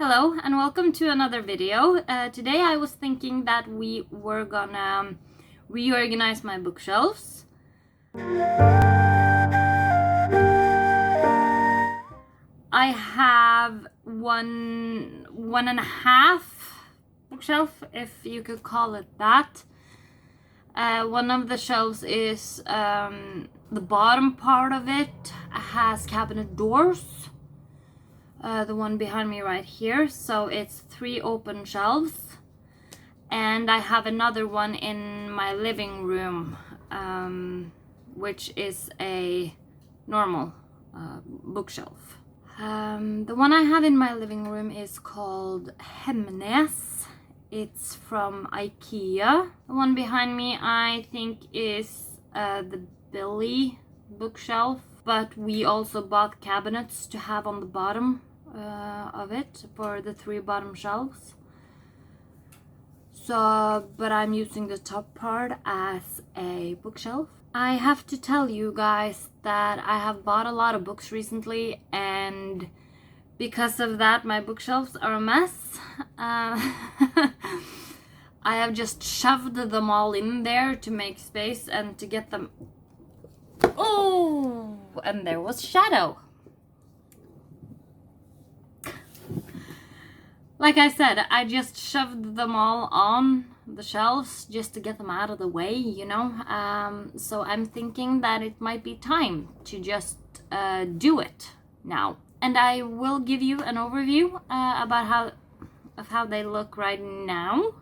Hello and welcome to another video. Today I was thinking that we were gonna reorganize my bookshelves. I have one and a half bookshelf, if you could call it that. One of the shelves is the bottom part of it has cabinet doors. The one behind me right here, so it's 3 open shelves, and I have another one in my living room, which is a normal bookshelf. The one I have in my living room is called Hemnes. It's from IKEA. The one behind me I think is the Billy bookshelf, but we also bought cabinets to have on the bottom of it for the 3 bottom shelves. But I'm using the top part as a bookshelf. I have to tell you guys that I have bought a lot of books recently, and because of that my bookshelves are a mess. I have just shoved them all in there to make space and to get them. Oh, and there was Shadow. Like I said, I just shoved them all on the shelves just to get them out of the way, you know. So I'm thinking that it might be time to just do it now. And I will give you an overview about how they look right now.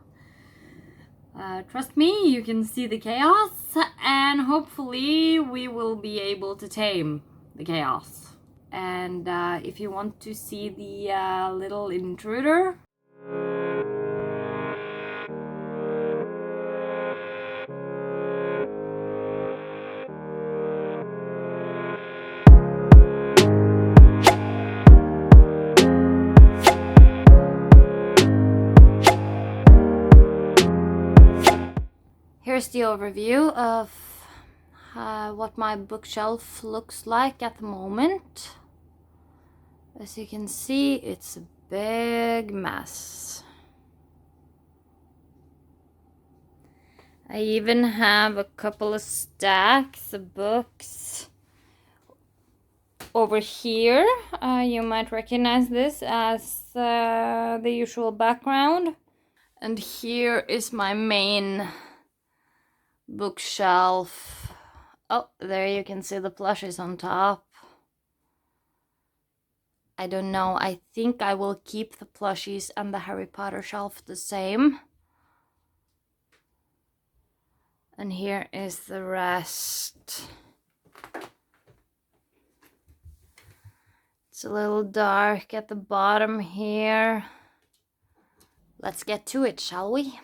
Trust me, you can see the chaos, and hopefully we will be able to tame the chaos. And if you want to see the little intruder, here's the overview of what my bookshelf looks like at the moment. As you can see, it's a big mess. I even have a couple of stacks of books over here. You might recognize this as the usual background. And here is my main bookshelf. Oh, there you can see the plushies on top. I don't know, I think I will keep the plushies and the Harry Potter shelf the same. And here is the rest. It's a little dark at the bottom here. Let's get to it, shall we?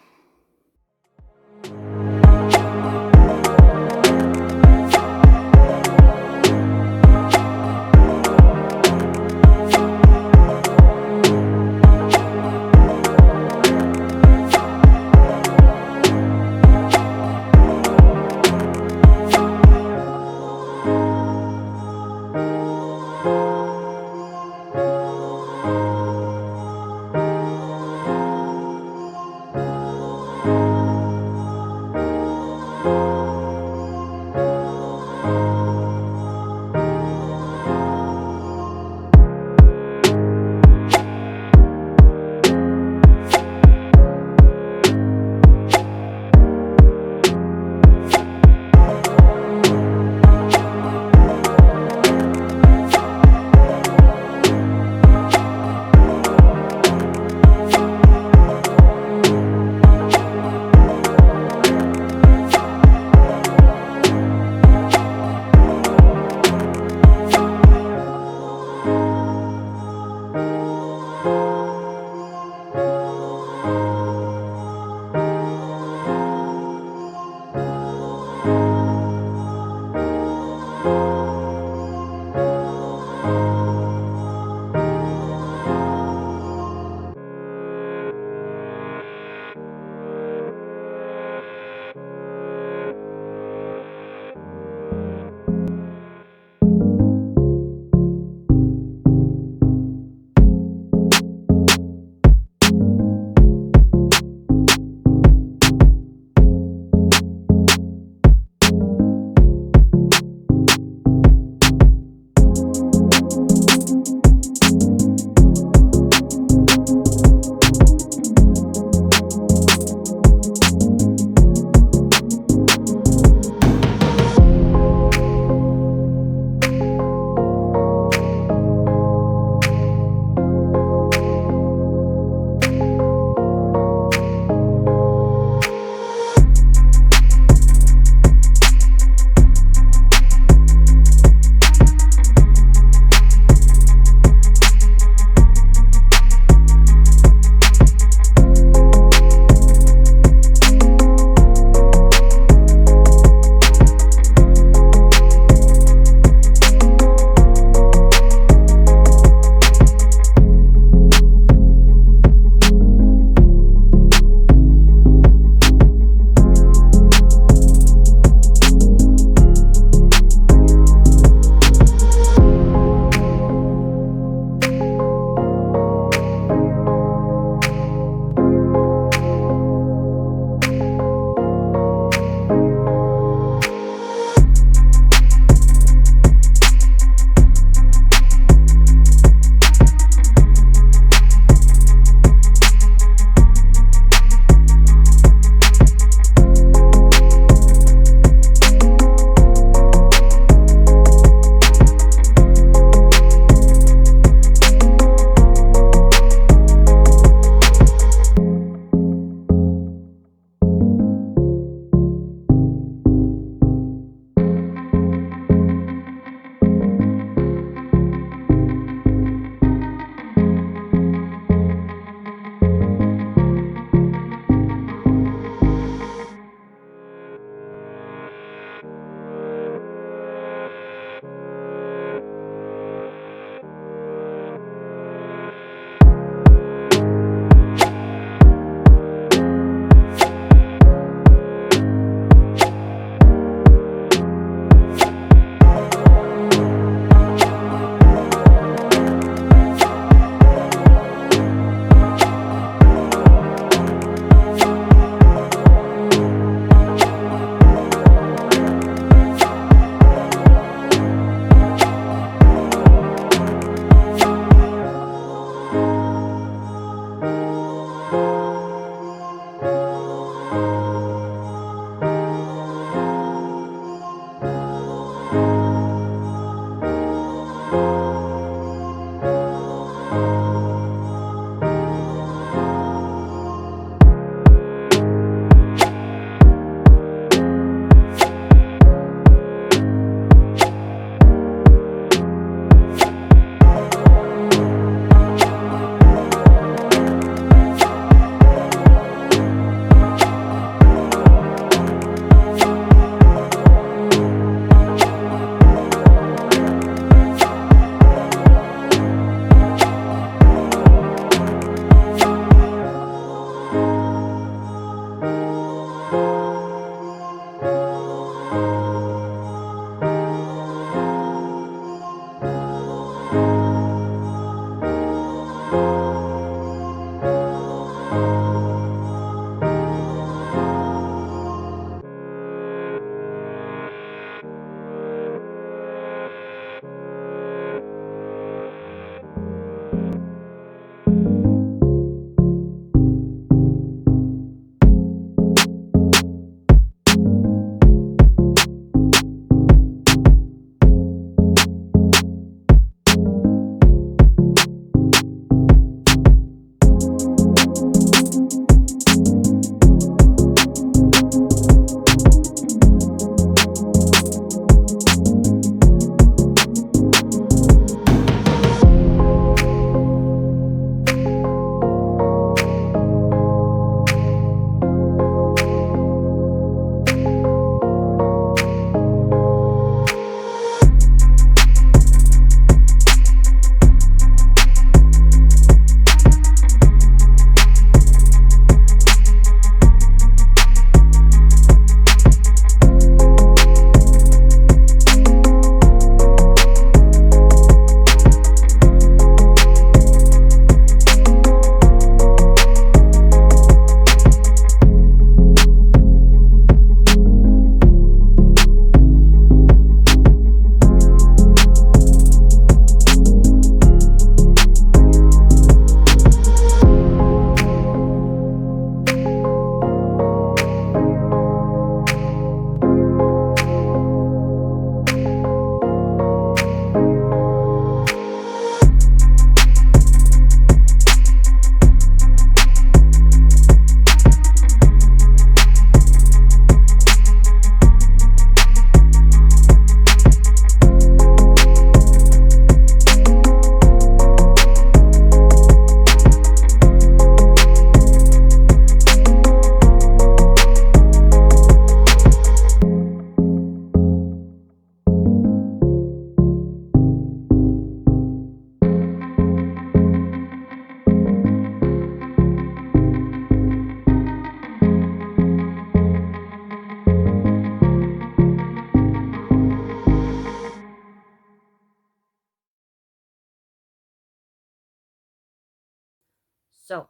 So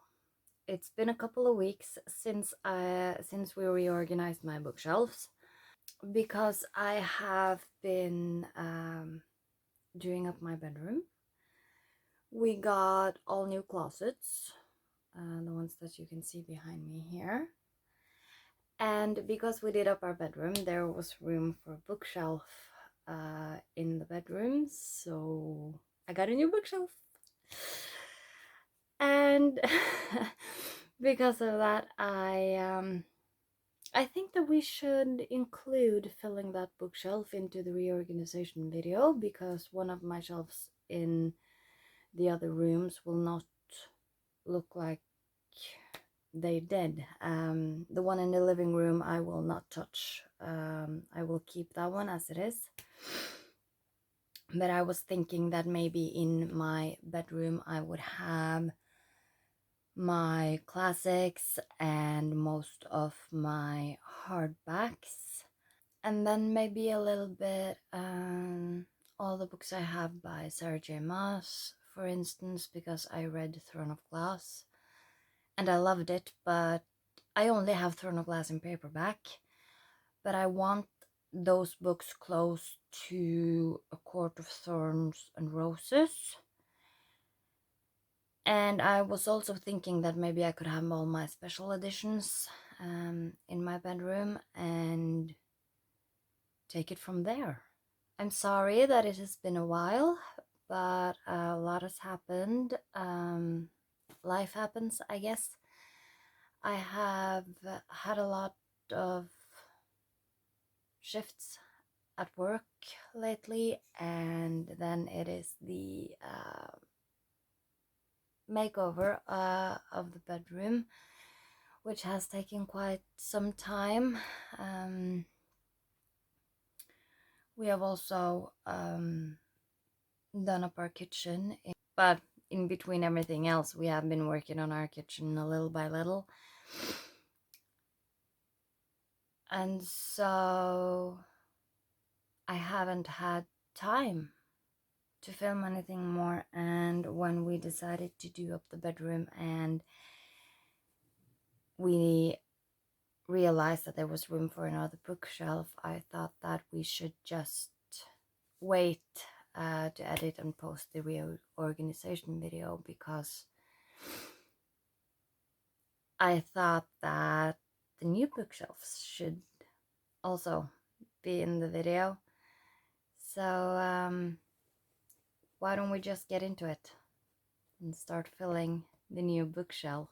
it's been a couple of weeks since we reorganized my bookshelves, because I have been doing up my bedroom. We got all new closets, the ones that you can see behind me here. And because we did up our bedroom, there was room for a bookshelf in the bedroom, so I got a new bookshelf. And because of that, I think that we should include filling that bookshelf into the reorganization video, because one of my shelves in the other rooms will not look like they did. The one in the living room I will not touch. I will keep that one as it is. But I was thinking that maybe in my bedroom I would have my classics and most of my hardbacks, and then maybe a little bit all the books I have by Sarah J. Maas, for instance, because I read Throne of Glass and I loved it, but I only have Throne of Glass in paperback. But I want those books close to A Court of Thorns and Roses. And I was also thinking that maybe I could have all my special editions in my bedroom and take it from there. I'm sorry that it has been a while, but a lot has happened. Life happens, I guess. I have had a lot of shifts at work lately, and then it is the makeover of the bedroom, which has taken quite some time. We have also done up our kitchen, but in between everything else, we have been working on our kitchen a little by little. And so I haven't had time to film anything more. And when we decided to do up the bedroom and we realized that there was room for another bookshelf, I thought that we should just wait to edit and post the reorganization video, because I thought that the new bookshelves should also be in the video. So why don't we just get into it and start filling the new bookshelf.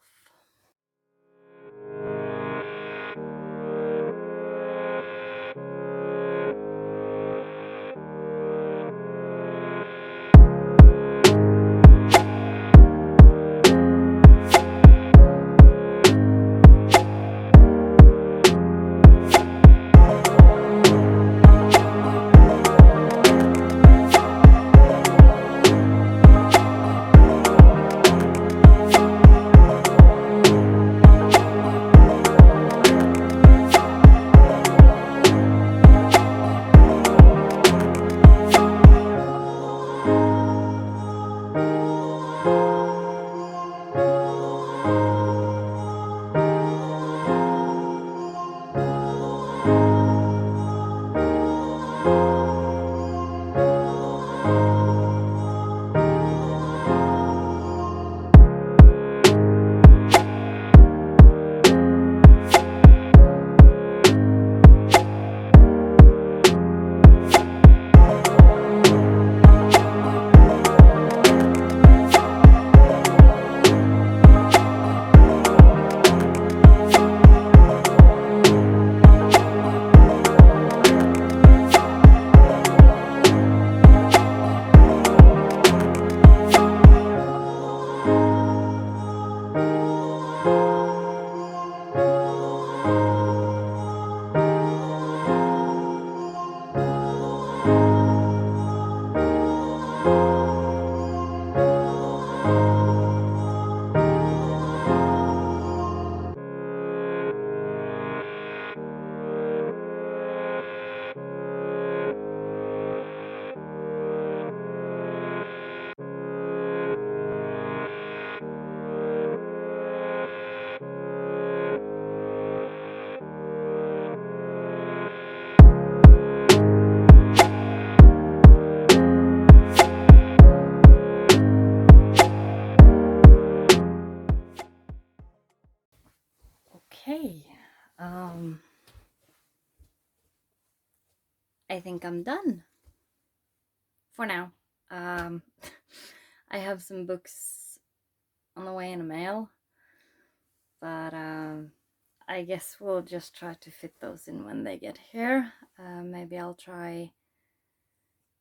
Okay, I think I'm done for now. I have some books on the way in the mail, but I guess we'll just try to fit those in when they get here. Maybe I'll try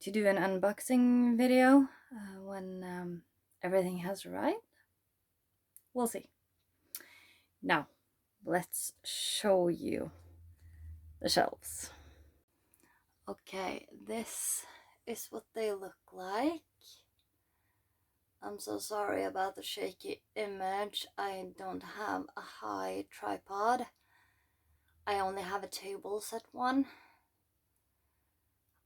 to do an unboxing video when everything has arrived. We'll see. Now, let's show you the shelves. Okay, this is what they look like. I'm so sorry about the shaky image. I don't have a high tripod. I only have a table set one.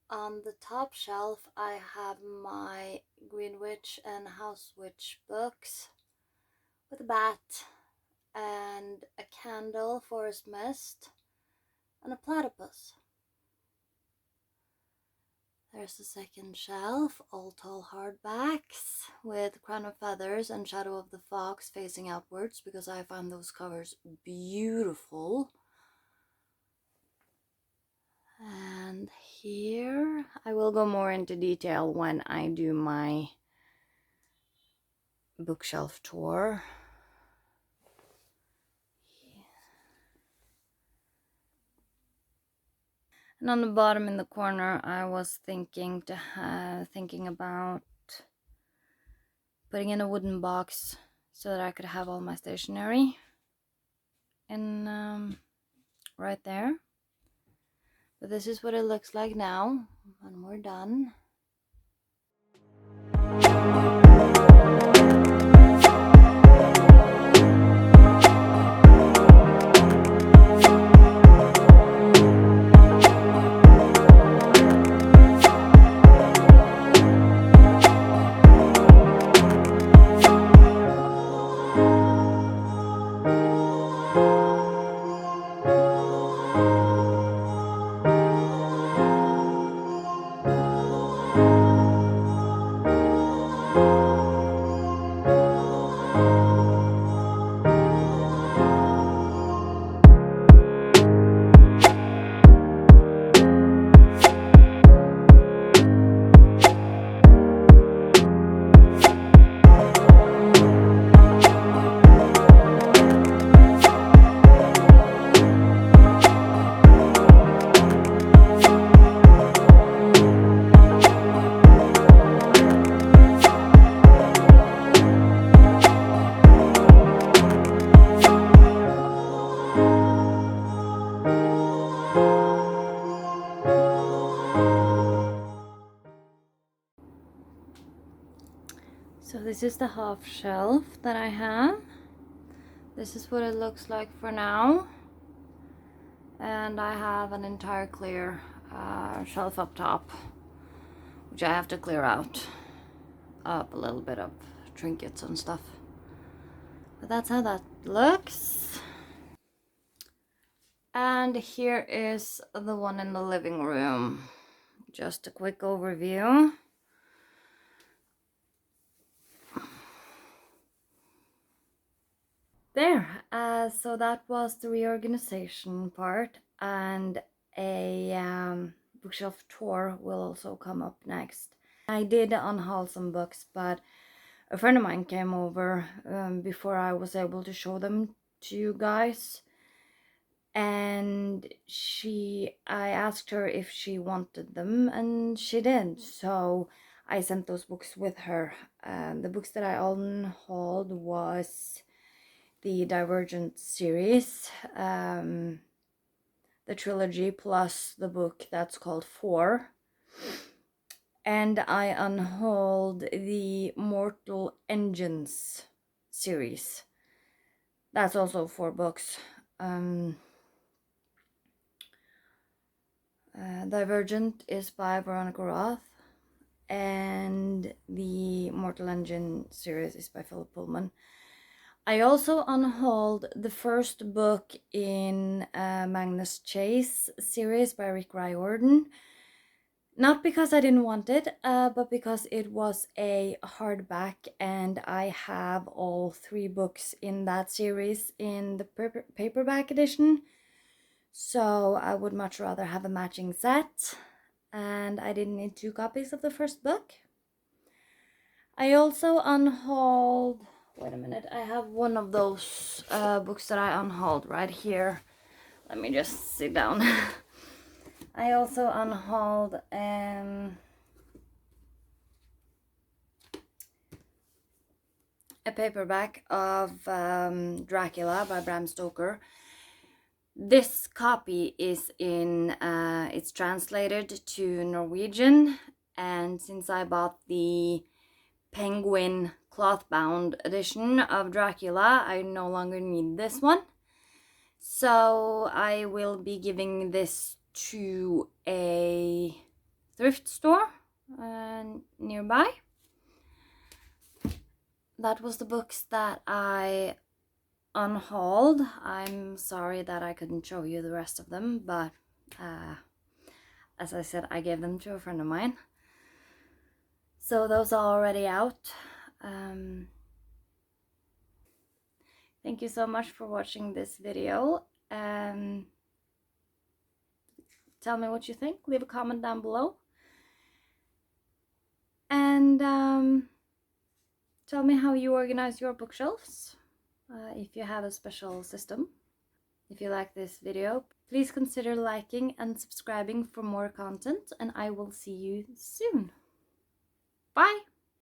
On the top shelf I have my Greenwich and Housewitch books with a bat and a candle, forest mist, and a platypus. There's the second shelf, all tall hardbacks with Crown of Feathers and Shadow of the Fox facing outwards because I find those covers beautiful. And here I will go more into detail when I do my bookshelf tour. And on the bottom in the corner, I was thinking about putting in a wooden box so that I could have all my stationery in right there. But this is what it looks like now when we're done. So this is the half shelf that I have. This is what it looks like for now. And I have an entire clear shelf up top, which I have to clear out. Up a little bit of trinkets and stuff. But that's how that looks. And here is the one in the living room. Just a quick overview. There, so that was the reorganization part, and a bookshelf tour will also come up next. I did unhaul some books, but a friend of mine came over before I was able to show them to you guys, and I asked her if she wanted them, and she did, so I sent those books with her. The books that I unhauled was the Divergent series, the trilogy, plus the book that's called Four. And I unhauled the Mortal Engines series. That's also 4 books. Divergent is by Veronica Roth, and the Mortal Engine series is by Philip Pullman. I also unhauled the first book in Magnus Chase series by Rick Riordan, Not because I didn't want it, but because it was a hardback and I have all 3 books in that series in the paperback edition. So I would much rather have a matching set, and I didn't need 2 copies of the first book. I also unhauled, wait a minute, I have one of those books that I unhauled right here. Let me just sit down. I also unhauled a paperback of Dracula by Bram Stoker. This copy is in, it's translated to Norwegian, and since I bought the Penguin cloth-bound edition of Dracula, I no longer need this one. So I will be giving this to a thrift store nearby. That was the books that I unhauled. I'm sorry that I couldn't show you the rest of them, but as I said, I gave them to a friend of mine. So those are already out. Thank you so much for watching this video. Tell me what you think. Leave a comment down below. And tell me how you organize your bookshelves, if you have a special system. If you like this video, please consider liking and subscribing for more content, and I will see you soon. Bye!